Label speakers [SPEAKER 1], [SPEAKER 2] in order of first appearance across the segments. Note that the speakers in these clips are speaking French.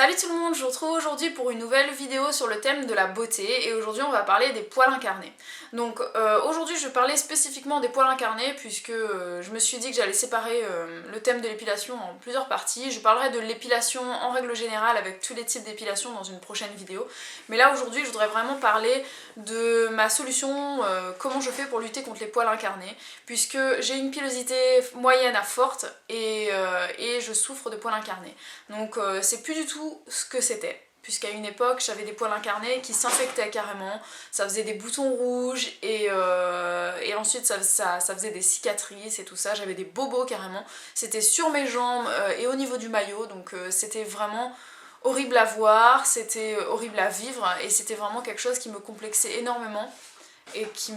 [SPEAKER 1] Salut tout le monde, je vous retrouve aujourd'hui pour une nouvelle vidéo sur le thème de la beauté et aujourd'hui on va parler des poils incarnés. Donc aujourd'hui je vais parler spécifiquement des poils incarnés puisque je me suis dit que j'allais séparer le thème de l'épilation en plusieurs parties. Je parlerai de l'épilation en règle générale avec tous les types d'épilation dans une prochaine vidéo. Mais là aujourd'hui je voudrais vraiment parler de ma solution, comment je fais pour lutter contre les poils incarnés puisque j'ai une pilosité moyenne à forte et je souffre de poils incarnés. Donc c'est plus du tout ce que c'était. Puisqu'à une époque j'avais des poils incarnés qui s'infectaient carrément, ça faisait des boutons rouges et ensuite ça faisait des cicatrices et tout ça, j'avais des bobos carrément, c'était sur mes jambes et au niveau du maillot, donc c'était vraiment horrible à voir, c'était horrible à vivre et c'était vraiment quelque chose qui me complexait énormément et qui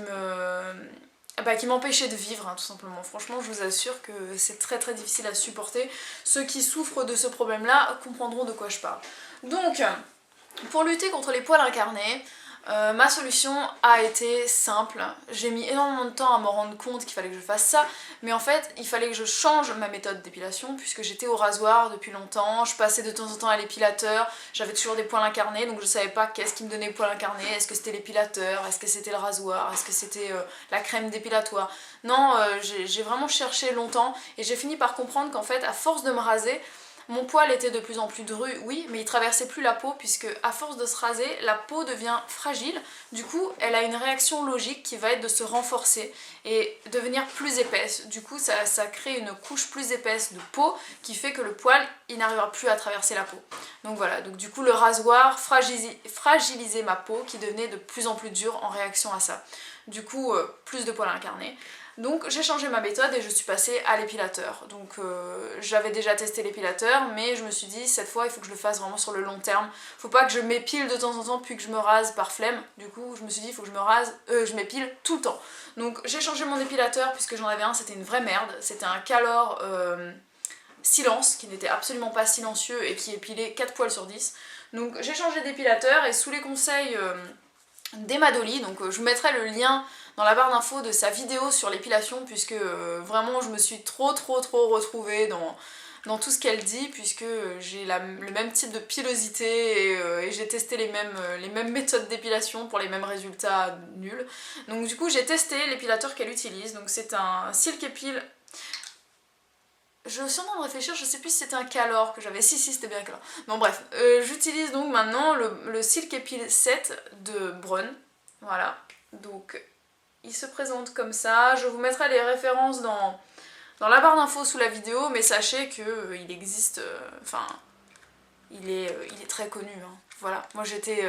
[SPEAKER 1] m'empêchait de vivre, hein, tout simplement. Franchement, je vous assure que c'est très très difficile à supporter. Ceux qui souffrent de ce problème-là comprendront de quoi je parle. Donc, pour lutter contre les poils incarnés, ma solution a été simple. J'ai mis énormément de temps à me rendre compte qu'il fallait que je fasse ça, mais en fait, il fallait que je change ma méthode d'épilation puisque j'étais au rasoir depuis longtemps, je passais de temps en temps à l'épilateur, j'avais toujours des poils incarnés, donc je savais pas qu'est-ce qui me donnait les poils incarnés, est-ce que c'était l'épilateur, est-ce que c'était le rasoir, est-ce que c'était la crème dépilatoire. Non, j'ai vraiment cherché longtemps et j'ai fini par comprendre qu'en fait, à force de me raser, mon poil était de plus en plus dru, oui, mais il traversait plus la peau puisque à force de se raser, la peau devient fragile. Du coup, elle a une réaction logique qui va être de se renforcer et devenir plus épaisse. Du coup, ça crée une couche plus épaisse de peau qui fait que le poil, il n'arrivera plus à traverser la peau. Donc voilà, donc du coup le rasoir fragilisait ma peau qui devenait de plus en plus dure en réaction à ça. Du coup, plus de poils incarnés. Donc j'ai changé ma méthode et je suis passée à l'épilateur. Donc j'avais déjà testé l'épilateur, mais je me suis dit cette fois il faut que je le fasse vraiment sur le long terme. Faut pas que je m'épile de temps en temps puis que je me rase par flemme. Du coup je me suis dit il faut que je m'épile tout le temps. Donc j'ai changé mon épilateur puisque j'en avais un, c'était une vraie merde. C'était un Calor Silence qui n'était absolument pas silencieux et qui épilait 4 poils sur 10. Donc j'ai changé d'épilateur et sous les conseils d'Emma Dolly, donc je vous mettrai le lien dans la barre d'infos de sa vidéo sur l'épilation puisque vraiment je me suis trop retrouvée dans tout ce qu'elle dit puisque j'ai le même type de pilosité et j'ai testé les mêmes méthodes d'épilation pour les mêmes résultats nuls. Donc du coup j'ai testé l'épilateur qu'elle utilise, donc c'est un Silk Epil. Je suis en train de réfléchir, je sais plus si c'était un Calor que j'avais, si c'était bien un Calor. Bon bref, j'utilise donc maintenant le Silk Epil 7 de Brun, voilà, donc il se présente comme ça, je vous mettrai les références dans la barre d'infos sous la vidéo, mais sachez qu'il existe, enfin, il est très connu, hein. Voilà, moi j'étais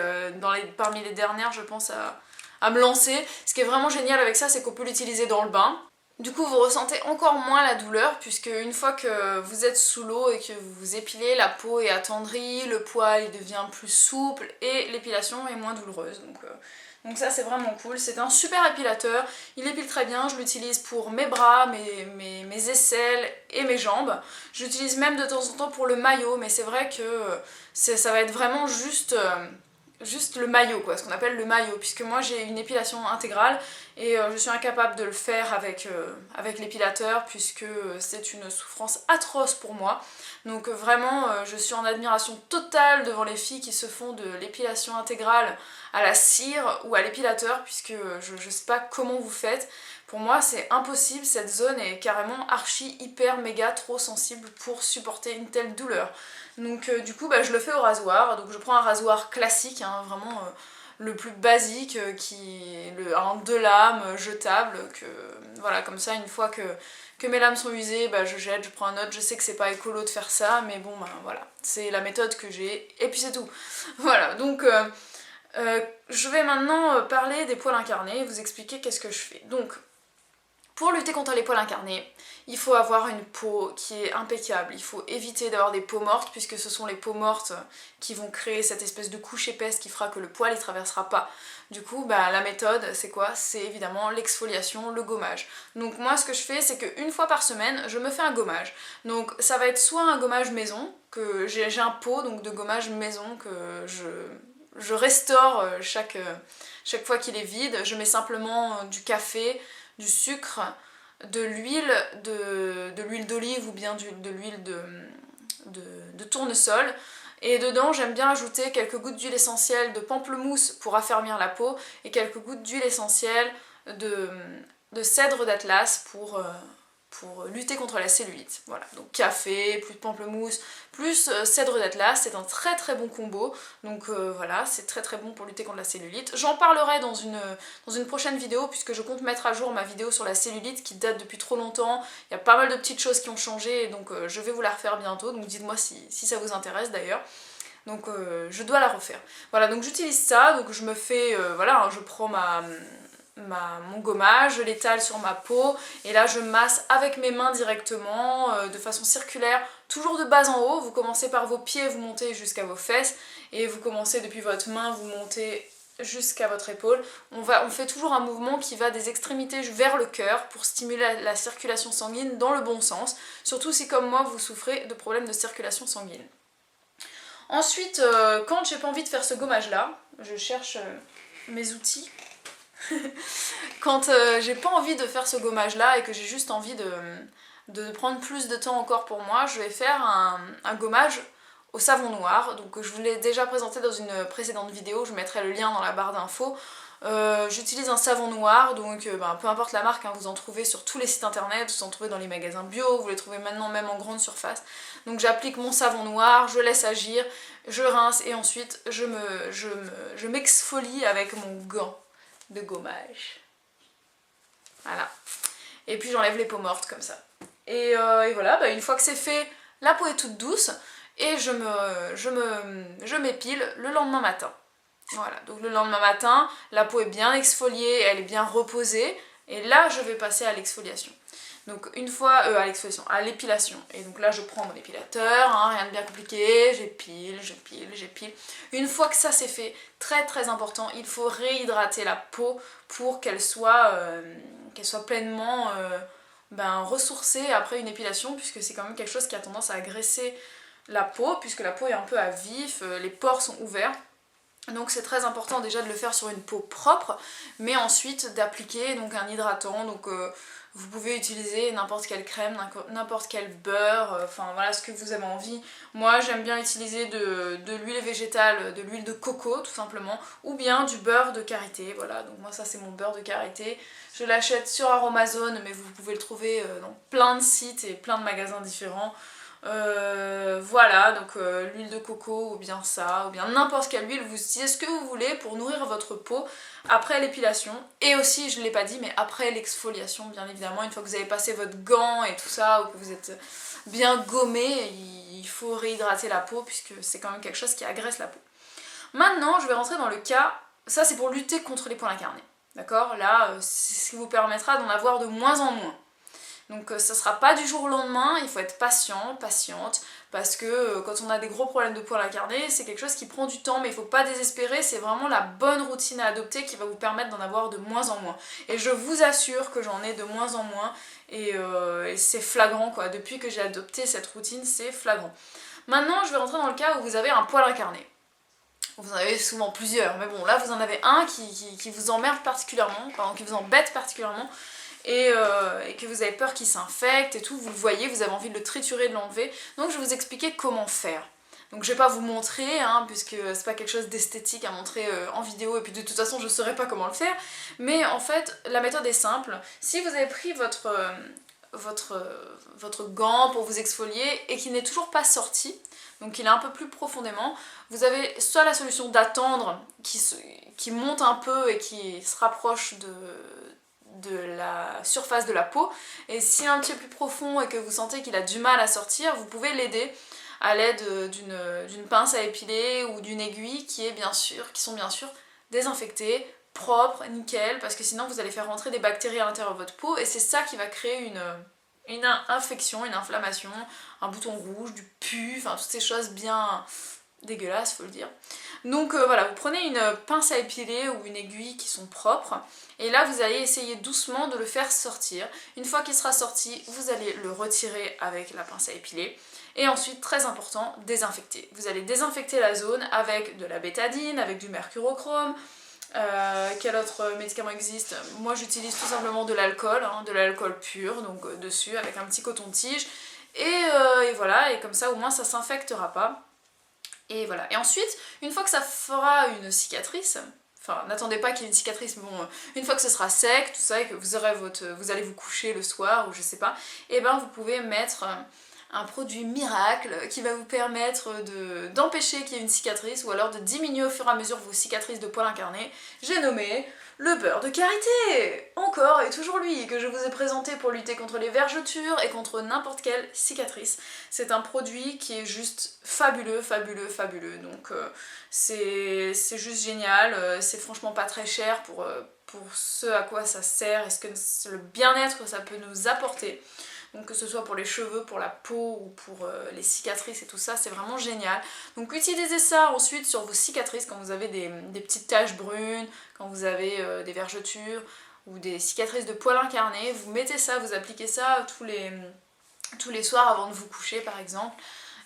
[SPEAKER 1] parmi les dernières je pense à me lancer. Ce qui est vraiment génial avec ça, c'est qu'on peut l'utiliser dans le bain. Du coup vous ressentez encore moins la douleur puisque une fois que vous êtes sous l'eau et que vous vous épilez, la peau est attendrie, le poil il devient plus souple et l'épilation est moins douloureuse. Donc ça c'est vraiment cool, c'est un super épilateur, il épile très bien, je l'utilise pour mes bras, mes aisselles et mes jambes. Je l'utilise même de temps en temps pour le maillot, mais c'est vrai que ça va être vraiment juste le maillot, quoi, ce qu'on appelle le maillot, puisque moi j'ai une épilation intégrale et je suis incapable de le faire avec l'épilateur puisque c'est une souffrance atroce pour moi. Donc vraiment je suis en admiration totale devant les filles qui se font de l'épilation intégrale à la cire ou à l'épilateur puisque je sais pas comment vous faites. Pour moi c'est impossible, cette zone est carrément archi hyper méga trop sensible pour supporter une telle douleur. Donc du coup je le fais au rasoir, donc je prends un rasoir classique, hein, vraiment le plus basique, un 2 lames jetable, voilà, comme ça une fois que mes lames sont usées, je jette, je prends un autre, je sais que c'est pas écolo de faire ça, mais bon voilà, c'est la méthode que j'ai, et puis c'est tout. Voilà, donc je vais maintenant parler des poils incarnés et vous expliquer qu'est-ce que je fais. Donc pour lutter contre les poils incarnés, il faut avoir une peau qui est impeccable, il faut éviter d'avoir des peaux mortes puisque ce sont les peaux mortes qui vont créer cette espèce de couche épaisse qui fera que le poil ne traversera pas. Du coup, la méthode, c'est quoi? C'est évidemment l'exfoliation, le gommage. Donc moi, ce que je fais, c'est qu'une fois par semaine, je me fais un gommage. Donc ça va être soit un gommage maison, que j'ai un pot donc, de gommage maison que je restaure chaque fois qu'il est vide. Je mets simplement du café, du sucre, de l'huile d'olive ou bien de l'huile de tournesol Et dedans j'aime bien ajouter quelques gouttes d'huile essentielle de pamplemousse pour affermir la peau et quelques gouttes d'huile essentielle de cèdre d'Atlas pour lutter contre la cellulite. Voilà, donc café, plus de pamplemousse, plus cèdre d'Atlas, c'est un très très bon combo. Donc voilà, c'est très très bon pour lutter contre la cellulite. J'en parlerai dans une prochaine vidéo puisque je compte mettre à jour ma vidéo sur la cellulite qui date depuis trop longtemps. Il y a pas mal de petites choses qui ont changé et donc je vais vous la refaire bientôt. Donc dites-moi si ça vous intéresse d'ailleurs. Donc je dois la refaire. Voilà, donc j'utilise ça, donc je me fais, voilà, hein, je prends mon gommage, je l'étale sur ma peau et là je masse avec mes mains directement de façon circulaire, toujours de bas en haut. Vous commencez par vos pieds, vous montez jusqu'à vos fesses et vous commencez depuis votre main, vous montez jusqu'à votre épaule. On fait toujours un mouvement qui va des extrémités vers le cœur pour stimuler la circulation sanguine dans le bon sens, surtout si comme moi vous souffrez de problèmes de circulation sanguine. Ensuite, quand j'ai pas envie de faire ce gommage là, je cherche mes outils. Quand j'ai pas envie de faire ce gommage là et que j'ai juste envie de prendre plus de temps encore pour moi, je vais faire un gommage au savon noir. Donc je vous l'ai déjà présenté dans une précédente vidéo, je mettrai le lien dans la barre d'infos. J'utilise un savon noir, donc peu importe la marque, hein, vous en trouvez sur tous les sites internet, vous en trouvez dans les magasins bio, vous les trouvez maintenant même en grande surface. Donc j'applique mon savon noir, je laisse agir, je rince et ensuite je m'exfolie avec mon gant de gommage. Voilà. Et puis j'enlève les peaux mortes comme ça. Et voilà, une fois que c'est fait, la peau est toute douce et je m'épile le lendemain matin. Voilà, donc le lendemain matin, la peau est bien exfoliée, elle est bien reposée, et là je vais passer à l'exfoliation. Donc une fois, à l'épilation. Et donc là je prends mon épilateur, hein, rien de bien compliqué, j'épile. Une fois que ça c'est fait, très très important, il faut réhydrater la peau pour qu'elle soit pleinement ressourcée après une épilation, puisque c'est quand même quelque chose qui a tendance à graisser la peau, puisque la peau est un peu à vif, les pores sont ouverts. Donc c'est très important déjà de le faire sur une peau propre, mais ensuite d'appliquer donc un hydratant. Donc vous pouvez utiliser n'importe quelle crème, n'importe quel beurre, enfin voilà ce que vous avez envie. Moi j'aime bien utiliser de l'huile végétale, de l'huile de coco tout simplement, ou bien du beurre de karité. Voilà, donc moi ça c'est mon beurre de karité. Je l'achète sur Aromazone, mais vous pouvez le trouver dans plein de sites et plein de magasins différents. Voilà, donc l'huile de coco ou bien ça, ou bien n'importe quelle huile, vous utilisez ce que vous voulez pour nourrir votre peau après l'épilation, et aussi, je ne l'ai pas dit, mais après l'exfoliation bien évidemment, une fois que vous avez passé votre gant et tout ça, ou que vous êtes bien gommé, il faut réhydrater la peau puisque c'est quand même quelque chose qui agresse la peau. Maintenant, je vais rentrer dans le cas, ça c'est pour lutter contre les poils incarnés, d'accord? Là, c'est ce qui vous permettra d'en avoir de moins en moins. Donc ça sera pas du jour au lendemain, il faut être patient, patiente, parce que quand on a des gros problèmes de poils incarnés, c'est quelque chose qui prend du temps, mais il faut pas désespérer, c'est vraiment la bonne routine à adopter qui va vous permettre d'en avoir de moins en moins. Et je vous assure que j'en ai de moins en moins, et c'est flagrant quoi, depuis que j'ai adopté cette routine, c'est flagrant. Maintenant je vais rentrer dans le cas où vous avez un poil incarné. Vous en avez souvent plusieurs, mais bon là vous en avez un qui vous emmerde particulièrement, pardon, qui vous embête particulièrement, et que vous avez peur qu'il s'infecte et tout, vous le voyez, vous avez envie de le triturer, de l'enlever, donc je vais vous expliquer comment faire. Donc je vais pas vous montrer, hein, puisque c'est pas quelque chose d'esthétique à montrer en vidéo, et puis de toute façon je saurais pas comment le faire, mais en fait la méthode est simple. Si vous avez pris votre gant pour vous exfolier et qu'il n'est toujours pas sorti, donc il est un peu plus profondément, vous avez soit la solution d'attendre qui monte un peu et qui se rapproche de la surface de la peau, et si un petit peu plus profond et que vous sentez qu'il a du mal à sortir, vous pouvez l'aider à l'aide d'une pince à épiler ou d'une aiguille qui sont bien sûr désinfectées, propres, nickel, parce que sinon vous allez faire rentrer des bactéries à l'intérieur de votre peau et c'est ça qui va créer une infection, une inflammation, un bouton rouge, du pus, enfin toutes ces choses bien dégueulasses, faut le dire. Donc voilà, vous prenez une pince à épiler ou une aiguille qui sont propres, et là vous allez essayer doucement de le faire sortir. Une fois qu'il sera sorti, vous allez le retirer avec la pince à épiler, et ensuite, très important, désinfecter. Vous allez désinfecter la zone avec de la bétadine, avec du mercurochrome. Quel autre médicament existe? Moi j'utilise tout simplement de l'alcool, hein, de l'alcool pur, donc dessus avec un petit coton-tige, et voilà, et comme ça au moins ça s'infectera pas.
[SPEAKER 2] Et voilà. Et ensuite, une fois que ça fera une cicatrice, enfin n'attendez pas qu'il y ait une cicatrice, mais bon, une fois que ce sera sec, tout ça, et que vous allez vous coucher le soir, ou je sais pas, et ben vous pouvez mettre un produit miracle qui va vous permettre d'empêcher qu'il y ait une cicatrice, ou alors de diminuer au fur et à mesure vos cicatrices de poils incarnés. J'ai nommé le beurre de karité, encore et toujours lui, que je vous ai présenté pour lutter contre les vergetures et contre n'importe quelle cicatrice. C'est un produit qui est juste fabuleux, fabuleux, fabuleux. Donc c'est juste génial, c'est franchement pas très cher pour ce à quoi ça sert et le bien-être que ça peut nous apporter. Donc que ce soit pour les cheveux, pour la peau ou pour les cicatrices et tout ça, c'est vraiment génial. Donc utilisez ça ensuite sur vos cicatrices quand vous avez des petites taches brunes, quand vous avez des vergetures ou des cicatrices de poils incarnés. Vous mettez ça, vous appliquez ça tous les soirs avant de vous coucher par exemple.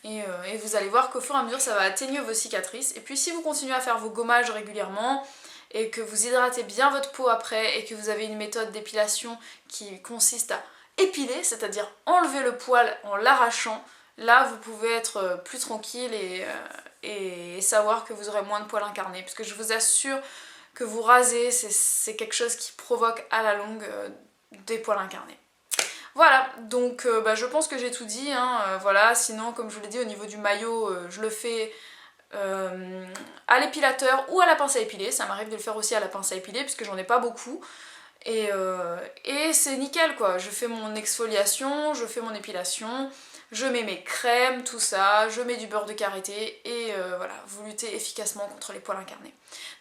[SPEAKER 2] Et vous allez voir qu'au fur et à mesure ça va atténuer vos cicatrices. Et puis si vous continuez à faire vos gommages régulièrement et que vous hydratez bien votre peau après et que vous avez une méthode d'épilation qui consiste à épiler, c'est-à-dire enlever le poil en l'arrachant, là vous pouvez être plus tranquille et savoir que vous aurez moins de poils incarnés. Parce que je vous assure que vous raser, c'est quelque chose qui provoque à la longue des poils incarnés. Voilà, donc je pense que j'ai tout dit, hein, voilà, sinon comme je vous l'ai dit au niveau du maillot, je le fais à l'épilateur ou à la pince à épiler, ça m'arrive de le faire aussi à la pince à épiler puisque j'en ai pas beaucoup. Et c'est nickel quoi, je fais mon exfoliation, je fais mon épilation, je mets mes crèmes, tout ça, je mets du beurre de karité et voilà, vous luttez efficacement contre les poils incarnés.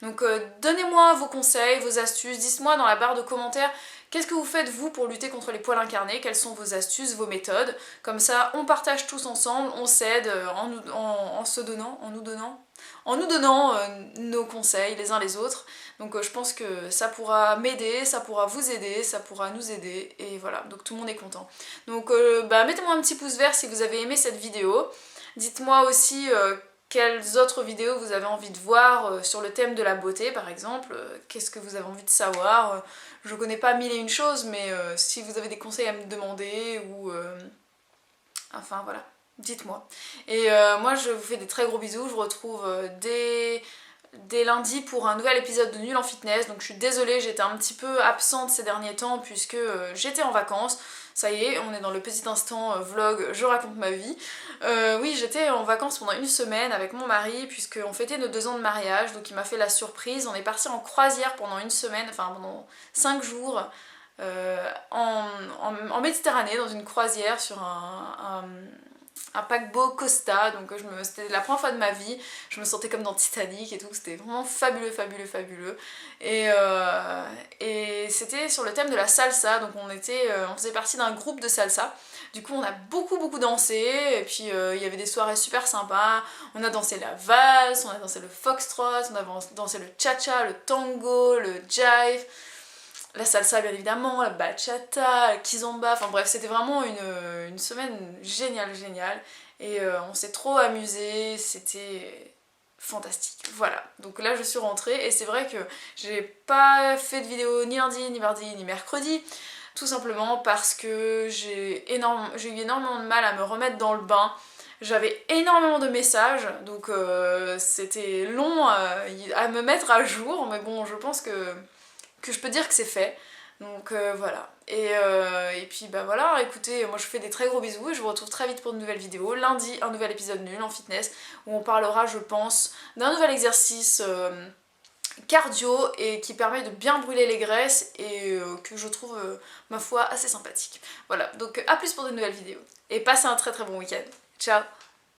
[SPEAKER 2] Donc donnez-moi vos conseils, vos astuces, dites-moi dans la barre de commentaires qu'est-ce que vous faites vous pour lutter contre les poils incarnés, quelles sont vos astuces, vos méthodes, comme ça on partage tous ensemble, on s'aide en nous donnant nos conseils les uns les autres. Donc je pense que ça pourra m'aider, ça pourra vous aider, ça pourra nous aider, et voilà, donc tout le monde est content. Donc mettez-moi un petit pouce vert si vous avez aimé cette vidéo. Dites-moi aussi quelles autres vidéos vous avez envie de voir sur le thème de la beauté par exemple, qu'est-ce que vous avez envie de savoir. Je connais pas mille et une choses, mais si vous avez des conseils à me demander ou... enfin voilà, dites-moi. Et moi je vous fais des très gros bisous, je vous retrouve dès lundi pour un nouvel épisode de Nul en Fitness. Donc je suis désolée, j'étais un petit peu absente ces derniers temps puisque j'étais en vacances. Ça y est, on est dans le petit instant vlog, je raconte ma vie. Oui, j'étais en vacances pendant une semaine avec mon mari puisqu'on fêtait nos 2 ans de mariage, donc il m'a fait la surprise. On est parti en croisière pendant une semaine, enfin pendant 5 jours en Méditerranée, dans une croisière sur un paquebot Costa, donc c'était la première fois de ma vie, je me sentais comme dans Titanic et tout, c'était vraiment fabuleux, fabuleux, fabuleux. Et c'était sur le thème de la salsa, donc on faisait partie d'un groupe de salsa. Du coup on a beaucoup dansé, et puis il y avait des soirées super sympas, on a dansé la valse, on a dansé le foxtrot, on a dansé le cha-cha, le tango, le jive, la salsa bien évidemment, la bachata, la kizomba, enfin bref c'était vraiment une semaine géniale, et on s'est trop amusé, c'était fantastique. Voilà, donc là je suis rentrée et c'est vrai que j'ai pas fait de vidéo ni lundi, ni mardi, ni mercredi, tout simplement parce que j'ai eu énormément de mal à me remettre dans le bain. J'avais énormément de messages, donc c'était long à me mettre à jour, mais bon je pense que je peux dire que c'est fait. Donc voilà. Et puis voilà, écoutez, moi je vous fais des très gros bisous et je vous retrouve très vite pour une nouvelle vidéo. Lundi, un nouvel épisode Nul en Fitness où on parlera, je pense, d'un nouvel exercice cardio et qui permet de bien brûler les graisses et que je trouve, ma foi, assez sympathique. Voilà, donc à plus pour de nouvelles vidéos. Et passez un très très bon week-end. Ciao!